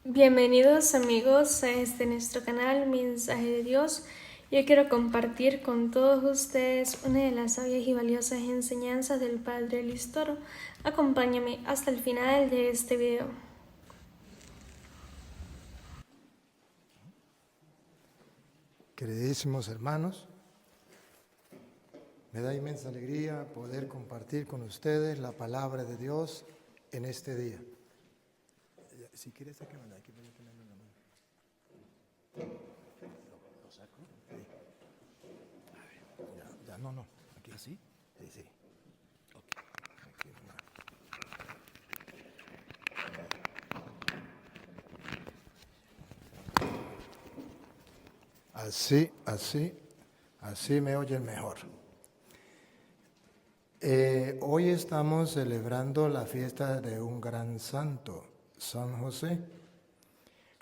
Bienvenidos amigos a nuestro canal Mensaje de Dios. Yo quiero compartir con todos ustedes una de las sabias y valiosas enseñanzas del Padre Luis Toro. Acompáñame hasta el final de este video. Queridísimos hermanos, me da inmensa alegría poder compartir con ustedes la palabra de Dios en este día. Si quieres, sácame de aquí, voy a tenerlo en la mano. ¿Lo saco? Sí. A ver, ya, no. ¿Aquí? ¿Así? Sí. Ok. Aquí, así me oyen mejor. Hoy estamos celebrando la fiesta de un gran santo, San José.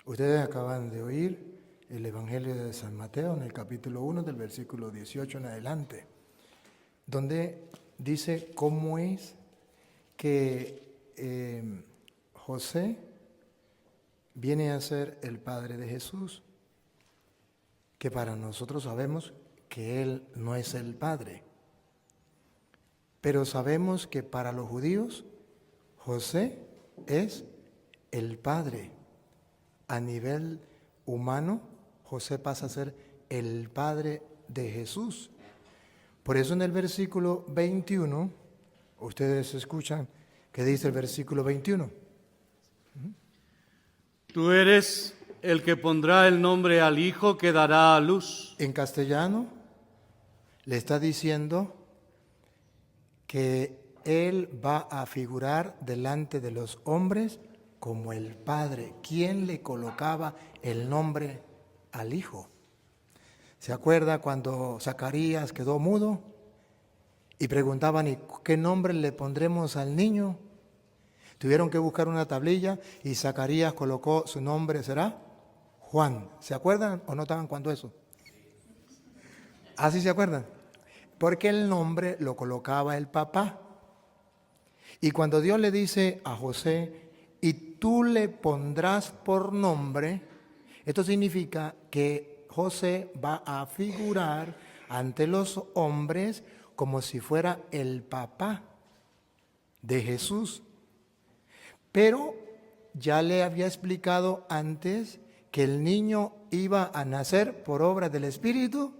Ustedes acaban de oír el Evangelio de San Mateo en el capítulo 1 del versículo 18 en adelante, donde dice cómo es que José viene a ser el padre de Jesús, que para nosotros sabemos que Él no es el Padre. Pero sabemos que para los judíos, José es el Padre. A nivel humano, José pasa a ser el Padre de Jesús. Por eso en el versículo 21, ustedes escuchan que dice el versículo 21. Tú eres el que pondrá el nombre al hijo que dará a luz. En castellano le está diciendo que Él va a figurar delante de los hombres como el Padre. ¿Quién le colocaba el nombre al Hijo? ¿Se acuerda cuando Zacarías quedó mudo? Y preguntaban, ¿y qué nombre le pondremos al niño? Tuvieron que buscar una tablilla y Zacarías colocó su nombre, ¿será? Juan. ¿Se acuerdan o no estaban cuando eso? ¿Ah, sí se acuerdan? Porque el nombre lo colocaba el papá. Y cuando Dios le dice a José, y tú le pondrás por nombre, esto significa que José va a figurar ante los hombres como si fuera el papá de Jesús. Pero ya le había explicado antes que el niño iba a nacer por obra del Espíritu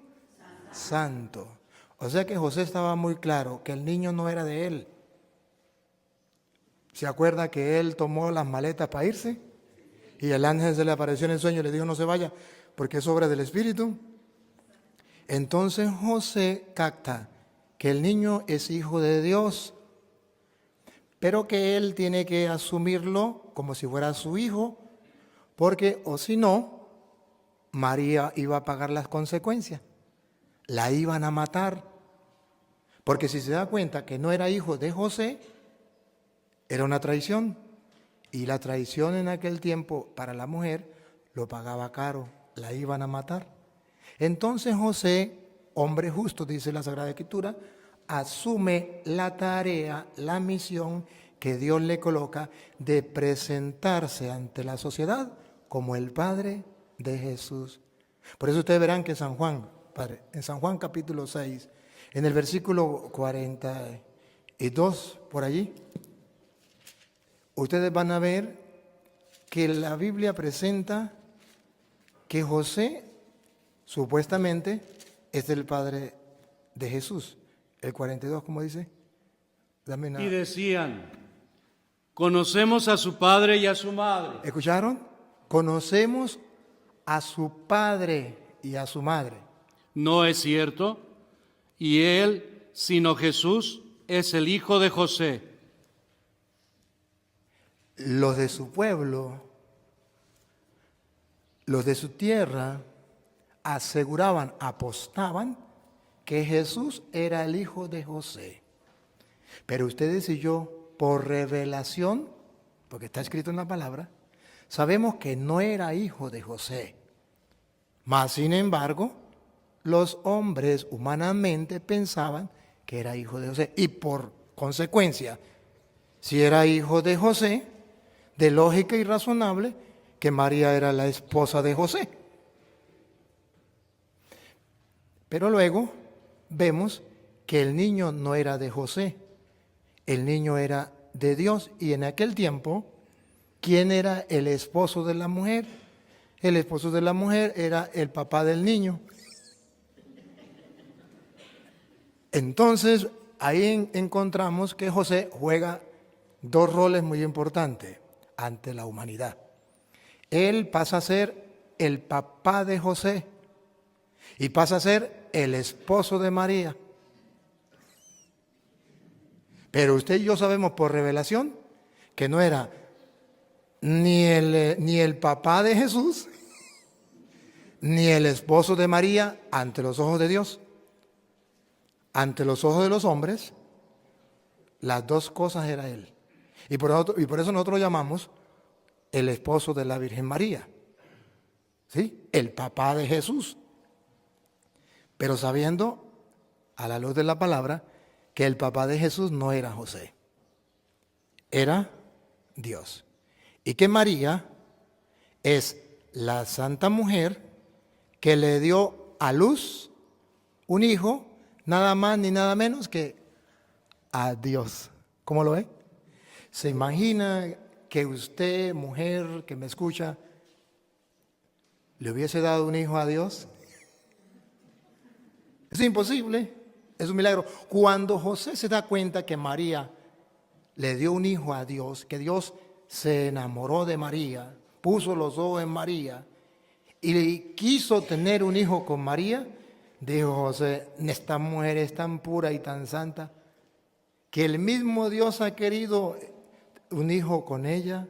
Santo. O sea que José estaba muy claro que el niño no era de él. ¿Se acuerda que él tomó las maletas para irse? Y el ángel se le apareció en el sueño y le dijo no se vaya porque es obra del Espíritu. Entonces José capta que el niño es hijo de Dios, pero que él tiene que asumirlo como si fuera su hijo, porque o si no, María iba a pagar las consecuencias. La iban a matar. Porque si se da cuenta que no era hijo de José, era una traición. Y la traición en aquel tiempo para la mujer lo pagaba caro, la iban a matar. Entonces José, hombre justo, dice la Sagrada Escritura, asume la tarea, la misión que Dios le coloca de presentarse ante la sociedad como el Padre de Jesús. Por eso ustedes verán que San Juan, Padre, en San Juan capítulo 6, en el versículo 42, por allí, ustedes van a ver que la Biblia presenta que José supuestamente es el padre de Jesús. El 42, ¿cómo dice? Y decían, conocemos a su padre y a su madre. ¿Escucharon? Conocemos a su padre y a su madre. No es cierto. Y él, sino Jesús, es el hijo de José. Los de su pueblo, los de su tierra, aseguraban, apostaban que Jesús era el hijo de José. Pero ustedes y yo, por revelación, porque está escrito en la palabra, sabemos que no era hijo de José. Mas, sin embargo, los hombres humanamente pensaban que era hijo de José. Y por consecuencia, si era hijo de José, de lógica y razonable, que María era la esposa de José. Pero luego vemos que el niño no era de José, el niño era de Dios. Y en aquel tiempo, ¿quién era el esposo de la mujer? El esposo de la mujer era el papá del niño. Entonces, ahí encontramos que José juega dos roles muy importantes ante la humanidad. Él pasa a ser el papá de José y pasa a ser el esposo de María. Pero usted y yo sabemos por revelación que no era ni el papá de Jesús, ni el esposo de María ante los ojos de Dios. Ante los ojos de los hombres, las dos cosas era él. Y por eso nosotros lo llamamos el esposo de la Virgen María. ¿Sí? El papá de Jesús. Pero sabiendo, a la luz de la palabra, que el papá de Jesús no era José. Era Dios. Y que María es la santa mujer que le dio a luz un hijo, nada más ni nada menos que a Dios. ¿Cómo lo ve? ¿Se imagina que usted, mujer que me escucha, le hubiese dado un hijo a Dios? Es imposible, es un milagro. Cuando José se da cuenta que María le dio un hijo a Dios, que Dios se enamoró de María, puso los ojos en María y quiso tener un hijo con María, dijo José: esta mujer es tan pura y tan santa que el mismo Dios ha querido un hijo con ella.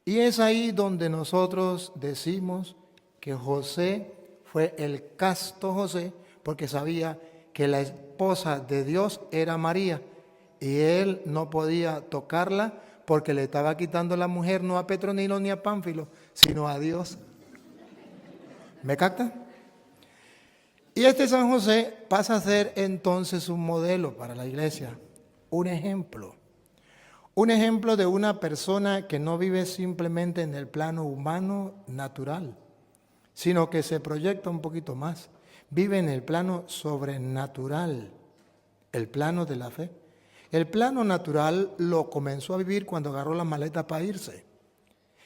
Y es ahí donde nosotros decimos que José fue el casto José, porque sabía que la esposa de Dios era María y él no podía tocarla porque le estaba quitando la mujer no a Petronilo ni a Pánfilo, sino a Dios. ¿Me capta? Y este San José pasa a ser entonces un modelo para la iglesia, un ejemplo de una persona que no vive simplemente en el plano humano natural, sino que se proyecta un poquito más, vive en el plano sobrenatural, el plano de la fe. El plano natural lo comenzó a vivir cuando agarró la maleta para irse.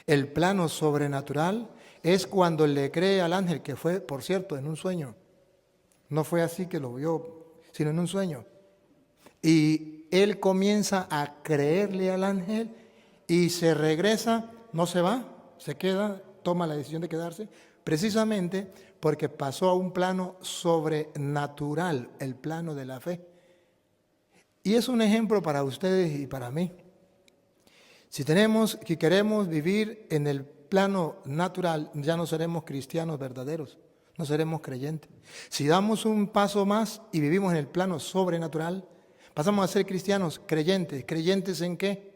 El plano sobrenatural es cuando le cree al ángel, que fue, por cierto, en un sueño. No fue así que lo vio, sino en un sueño. Y él comienza a creerle al ángel y se regresa, no se va, se queda, toma la decisión de quedarse, precisamente porque pasó a un plano sobrenatural, el plano de la fe. Y es un ejemplo para ustedes y para mí. Si queremos vivir en el plano natural, ya no seremos cristianos verdaderos, no seremos creyentes. Si damos un paso más y vivimos en el plano sobrenatural, pasamos a ser cristianos creyentes. ¿Creyentes en qué?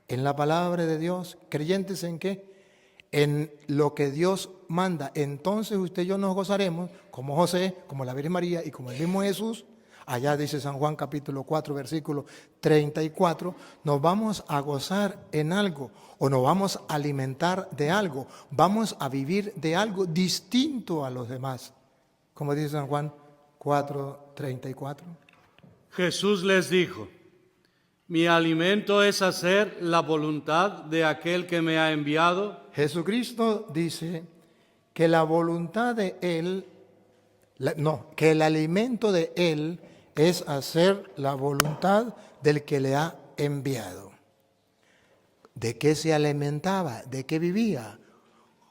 En la palabra de Dios. ¿Creyentes en qué? En lo que Dios manda. Entonces usted y yo nos gozaremos, como José, como la Virgen María y como el mismo Jesús. Allá dice San Juan capítulo 4, versículo 34, nos vamos a gozar en algo o nos vamos a alimentar de algo, vamos a vivir de algo distinto a los demás. Como dice San Juan 4, 34. Jesús les dijo: mi alimento es hacer la voluntad de aquel que me ha enviado. Jesucristo dice que la voluntad de Él, que el alimento de Él es hacer la voluntad del que le ha enviado. ¿De qué se alimentaba? ¿De qué vivía?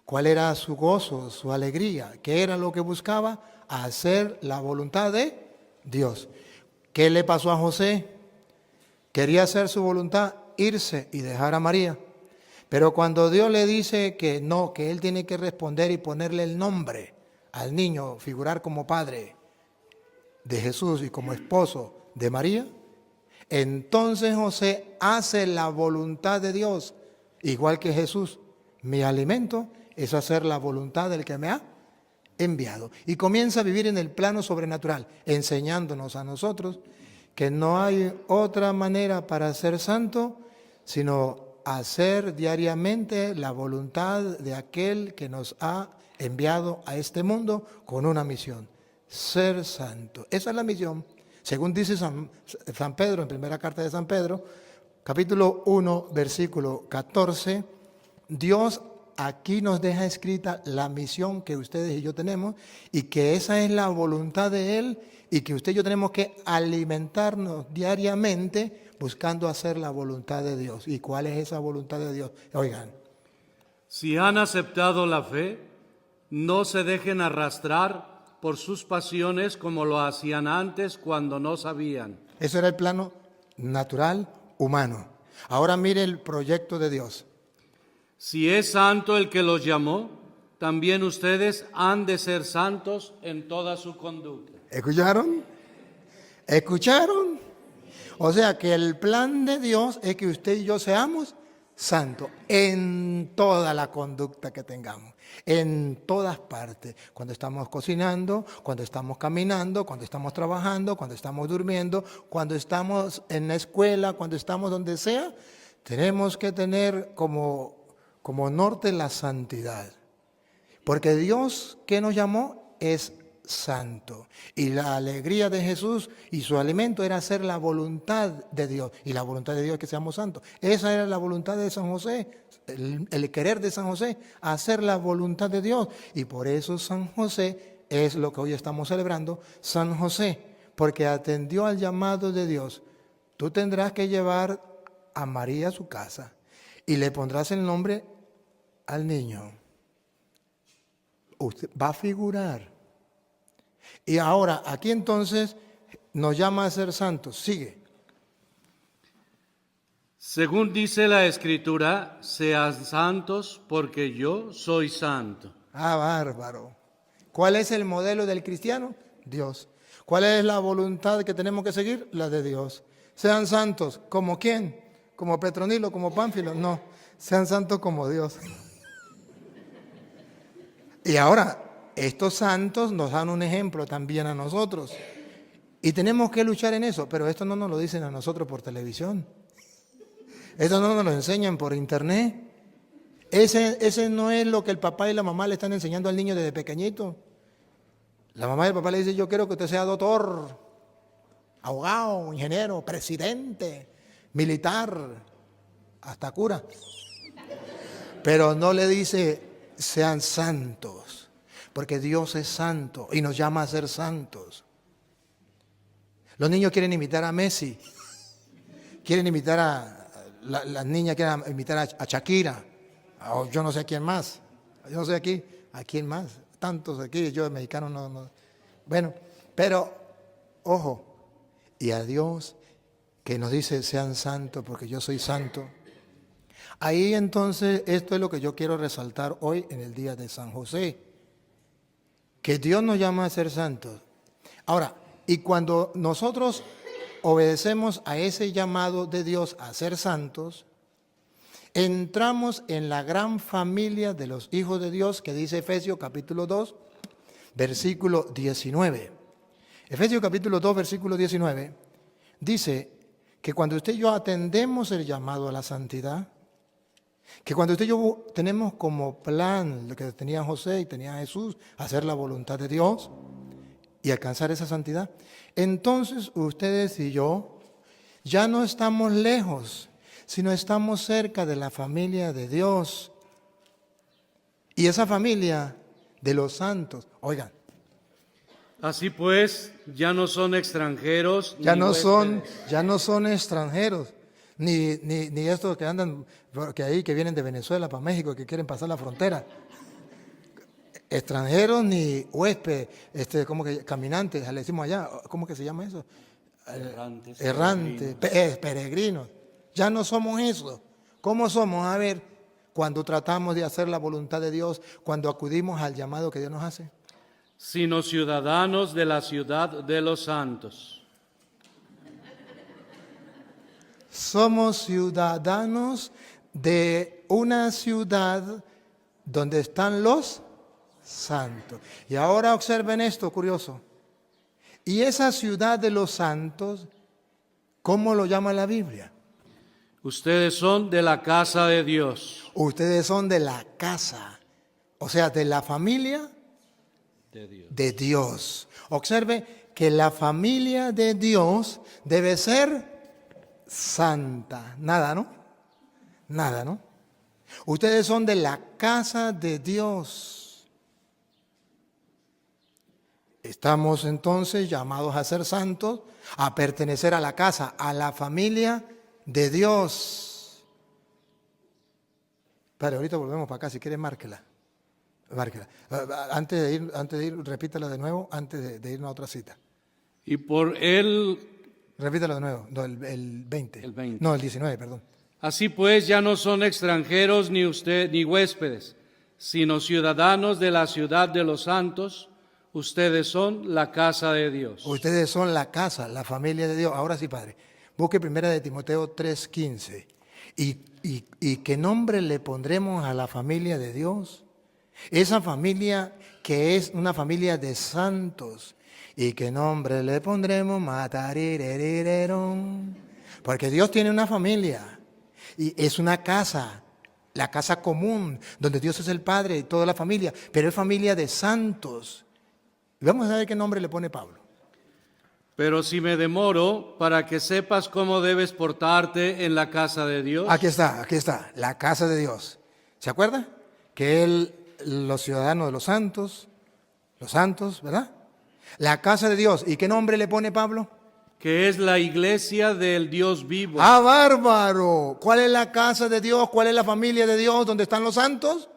¿Cuál era su gozo, su alegría? ¿Qué era lo que buscaba? Hacer la voluntad de Dios. ¿Qué le pasó a José? Quería hacer su voluntad, irse y dejar a María. Pero cuando Dios le dice que no, que él tiene que responder y ponerle el nombre al niño, figurar como padre de Jesús y como esposo de María, entonces José hace la voluntad de Dios, igual que Jesús. Mi alimento es hacer la voluntad del que me ha enviado. Y comienza a vivir en el plano sobrenatural, enseñándonos a nosotros que no hay otra manera para ser santo, sino hacer diariamente la voluntad de aquel que nos ha enviado a este mundo con una misión, ser santo. Esa es la misión. Según dice San Pedro, en primera carta de San Pedro, capítulo 1, versículo 14, Dios aquí nos deja escrita la misión que ustedes y yo tenemos y que esa es la voluntad de Él y que usted y yo tenemos que alimentarnos diariamente buscando hacer la voluntad de Dios. ¿Y cuál es esa voluntad de Dios? Oigan. Si han aceptado la fe, no se dejen arrastrar por sus pasiones como lo hacían antes cuando no sabían. Eso era el plano natural, humano. Ahora mire el proyecto de Dios. Si es santo el que los llamó, también ustedes han de ser santos en toda su conducta. ¿Escucharon? ¿Escucharon? O sea que el plan de Dios es que usted y yo seamos santos en toda la conducta que tengamos, en todas partes, cuando estamos cocinando, cuando estamos caminando, cuando estamos trabajando, cuando estamos durmiendo, cuando estamos en la escuela, cuando estamos donde sea, tenemos que tener como norte la santidad. Porque Dios que nos llamó es santo. Y la alegría de Jesús y su alimento era hacer la voluntad de Dios. Y la voluntad de Dios es que seamos santos. Esa era la voluntad de San José, el querer de San José, hacer la voluntad de Dios. Y por eso San José es lo que hoy estamos celebrando, San José, porque atendió al llamado de Dios. Tú tendrás que llevar a María a su casa y le pondrás el nombre al niño. Usted va a figurar. Y ahora, aquí entonces nos llama a ser santos. Sigue. Según dice la Escritura, sean santos porque yo soy santo. Ah, bárbaro. ¿Cuál es el modelo del cristiano? Dios. ¿Cuál es la voluntad que tenemos que seguir? La de Dios. Sean santos. ¿Como quién? ¿Como Petronilo? ¿Como Pánfilo? No. Sean santos como Dios. Y ahora, estos santos nos dan un ejemplo también a nosotros. Y tenemos que luchar en eso, pero esto no nos lo dicen a nosotros por televisión. Esto no nos lo enseñan por internet. Ese no es lo que el papá y la mamá le están enseñando al niño desde pequeñito. La mamá y el papá le dicen, yo quiero que usted sea doctor, abogado, ingeniero, presidente, militar, hasta cura. Pero no le dice, sean santos, porque Dios es santo y nos llama a ser santos. Los niños quieren imitar a Messi, quieren imitar a las niñas, quieren imitar a Shakira, o yo no sé a quién más, yo no sé aquí, a quién más, tantos aquí, yo de mexicano no. Bueno, pero ojo, y a Dios que nos dice sean santos porque yo soy santo. Ahí entonces, esto es lo que yo quiero resaltar hoy en el día de San José, que Dios nos llama a ser santos. Ahora, y cuando nosotros obedecemos a ese llamado de Dios a ser santos, entramos en la gran familia de los hijos de Dios que dice Efesios capítulo 2, versículo 19. Efesios capítulo 2, versículo 19, dice que cuando usted y yo atendemos el llamado a la santidad, que cuando usted y yo tenemos como plan lo que tenía José y tenía Jesús, hacer la voluntad de Dios y alcanzar esa santidad, entonces ustedes y yo ya no estamos lejos, sino estamos cerca de la familia de Dios. Y esa familia de los santos, oigan. Así pues, ya no son extranjeros. Ya no son extranjeros. Ni estos que andan que vienen de Venezuela para México, que quieren pasar la frontera. Extranjeros ni huéspedes, como que caminantes, le decimos allá, ¿cómo que se llama eso? Errantes, peregrinos. Ya no somos eso. ¿Cómo somos? A ver, cuando tratamos de hacer la voluntad de Dios, cuando acudimos al llamado que Dios nos hace. Sino ciudadanos de la ciudad de los santos. Somos ciudadanos de una ciudad donde están los santos. Y ahora observen esto, curioso. Y esa ciudad de los santos, ¿cómo lo llama la Biblia? Ustedes son de la casa de Dios. Ustedes son de la casa, o sea, de la familia De Dios. de Dios. Observe que la familia de Dios debe ser santa. Nada, ¿no? Nada, ¿no? Ustedes son de la casa de Dios. Estamos entonces llamados a ser santos, a pertenecer a la casa, a la familia de Dios. Pero ahorita volvemos para acá, si quiere márquela. Márquela. Antes de ir, repítala de nuevo, antes de irnos a otra cita. Y por él, Repítalo de nuevo, no, el 20. El 20. No, el 19, perdón. así pues, ya no son extranjeros ni huéspedes, sino ciudadanos de la ciudad de los santos. Ustedes son la casa de Dios. Ustedes son la casa, la familia de Dios. Ahora sí, Padre, busque 1 de Timoteo 3:15. ¿Y qué nombre le pondremos a la familia de Dios? Esa familia que es una familia de santos. ¿Y qué nombre le pondremos? Matarirerireron. Porque Dios tiene una familia y es una casa, la casa común, donde Dios es el Padre y toda la familia, pero es familia de santos. Y vamos a ver qué nombre le pone Pablo. Pero si me demoro, para que sepas cómo debes portarte en la casa de Dios. Aquí está, la casa de Dios. ¿Se acuerda? Que los ciudadanos de los santos, ¿verdad? La casa de Dios. ¿Y qué nombre le pone Pablo? Que es la iglesia del Dios vivo. ¡Ah, bárbaro! ¿Cuál es la casa de Dios? ¿Cuál es la familia de Dios donde están los santos?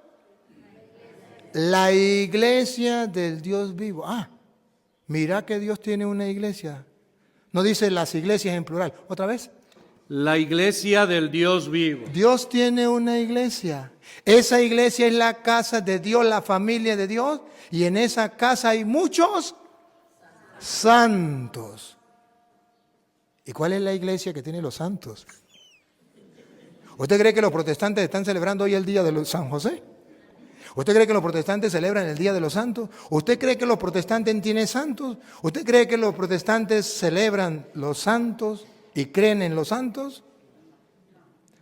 La iglesia del Dios vivo. Ah, mira que Dios tiene una iglesia. No dice las iglesias en plural. ¿Otra vez? La iglesia del Dios vivo. Dios tiene una iglesia. Esa iglesia es la casa de Dios, la familia de Dios. Y en esa casa hay muchos santos. ¿Y cuál es la iglesia que tiene los santos? ¿Usted cree que los protestantes están celebrando hoy el día de San José? ¿Usted cree que los protestantes celebran el Día de los Santos? ¿Usted cree que los protestantes tienen santos? ¿Usted cree que los protestantes celebran los santos y creen en los santos?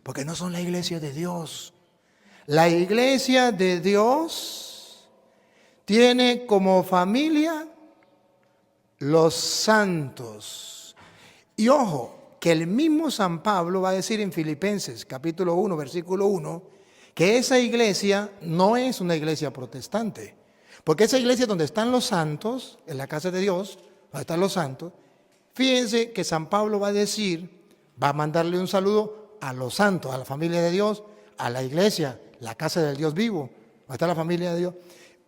Porque no son la iglesia de Dios. La iglesia de Dios tiene como familia los santos. Y ojo, que el mismo San Pablo va a decir en Filipenses capítulo 1, versículo 1, que esa iglesia no es una iglesia protestante, porque esa iglesia donde están los santos, en la casa de Dios, donde están los santos, fíjense que San Pablo va a decir, va a mandarle un saludo a los santos, a la familia de Dios, a la iglesia, la casa del Dios vivo, donde está la familia de Dios,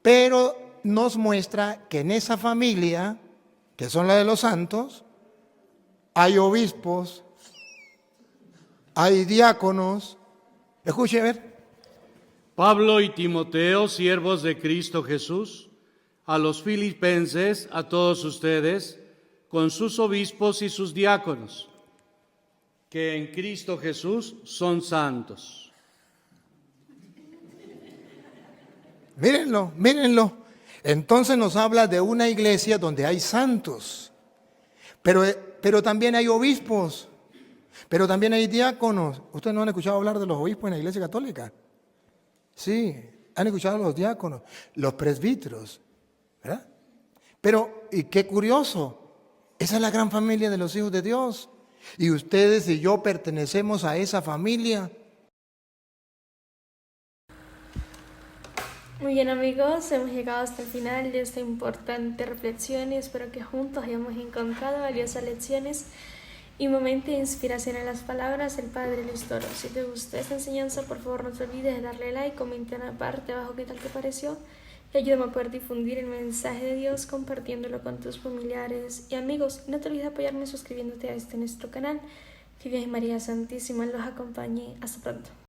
pero nos muestra que en esa familia, que son la de los santos, hay obispos, hay diáconos. Escuche, a ver. Pablo y Timoteo, siervos de Cristo Jesús, a los filipenses, a todos ustedes, con sus obispos y sus diáconos, que en Cristo Jesús son santos. Mírenlo, mírenlo. Entonces nos habla de una iglesia donde hay santos, pero también hay obispos, pero también hay diáconos. ¿Ustedes no han escuchado hablar de los obispos en la iglesia católica? Sí, han escuchado a los diáconos, los presbíteros, ¿verdad? Pero, y qué curioso, esa es la gran familia de los hijos de Dios. Y ustedes y yo pertenecemos a esa familia. Muy bien, amigos, hemos llegado hasta el final de esta importante reflexión y espero que juntos hayamos encontrado valiosas lecciones y momento de inspiración en las palabras del Padre Luis Toro. Si te gustó esta enseñanza, por favor no te olvides de darle like, comenta en la parte de abajo qué tal te pareció y ayúdame a poder difundir el mensaje de Dios compartiéndolo con tus familiares y amigos. No te olvides de apoyarme suscribiéndote a nuestro canal. Que Dios y María Santísima los acompañe. Hasta pronto.